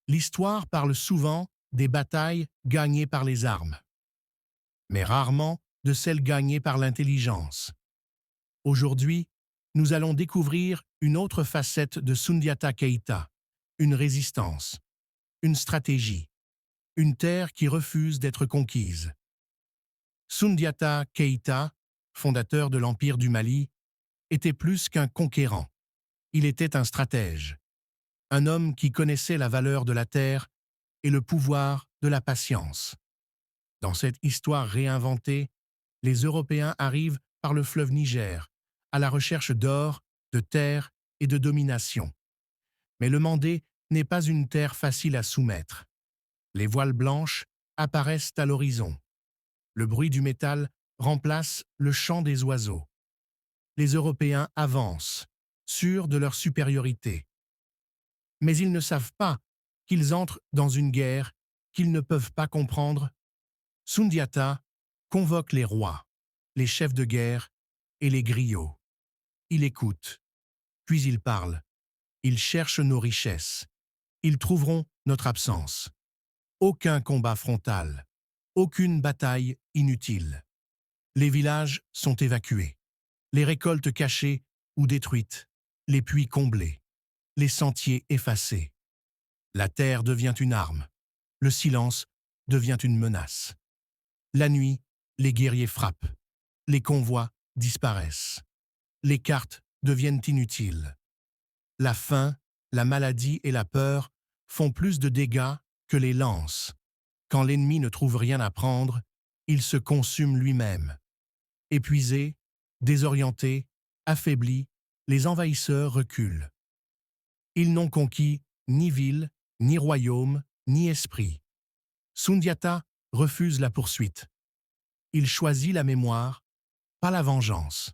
L'histoire parle souvent des batailles gagnées par les armes, mais rarement de celles gagnées par l'intelligence. Aujourd'hui, nous allons découvrir une autre facette de Sundiata Keita, une résistance, une stratégie, une terre qui refuse d'être conquise. Sundiata Keita, fondateur de l'Empire du Mali, était plus qu'un conquérant. Il était un stratège, un homme qui connaissait la valeur de la terre et le pouvoir de la patience. Dans cette histoire réinventée, les Européens arrivent par le fleuve Niger, à la recherche d'or, de terre et de domination. Mais le Mandé n'est pas une terre facile à soumettre. Les voiles blanches apparaissent à l'horizon. Le bruit du métal remplace le chant des oiseaux. Les Européens avancent, sûrs de leur supériorité. Mais ils ne savent pas qu'ils entrent dans une guerre qu'ils ne peuvent pas comprendre. Sundiata convoque les rois, les chefs de guerre et les griots. Il écoute, puis il parle. Ils cherchent nos richesses. Ils trouveront notre absence. Aucun combat frontal, aucune bataille inutile. Les villages sont évacués, les récoltes cachées ou détruites, les puits comblés, les sentiers effacés. La terre devient une arme, le silence devient une menace. La nuit, les guerriers frappent, les convois disparaissent, les cartes deviennent inutiles. La faim, la maladie et la peur font plus de dégâts que les lances. Quand l'ennemi ne trouve rien à prendre, il se consume lui-même. Épuisés, désorientés, affaiblis, les envahisseurs reculent. Ils n'ont conquis ni ville, ni royaume, ni esprit. Sundiata refuse la poursuite. Il choisit la mémoire, pas la vengeance.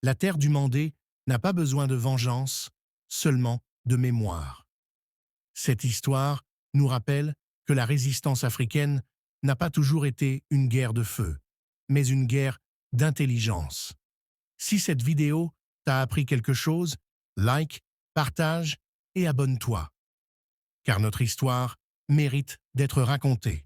La terre du Mandé n'a pas besoin de vengeance, seulement de mémoire. Cette histoire nous rappelle que la résistance africaine n'a pas toujours été une guerre de feu, mais une guerre d'intelligence. Si cette vidéo t'a appris quelque chose, like, partage et abonne-toi, car notre histoire mérite d'être racontée.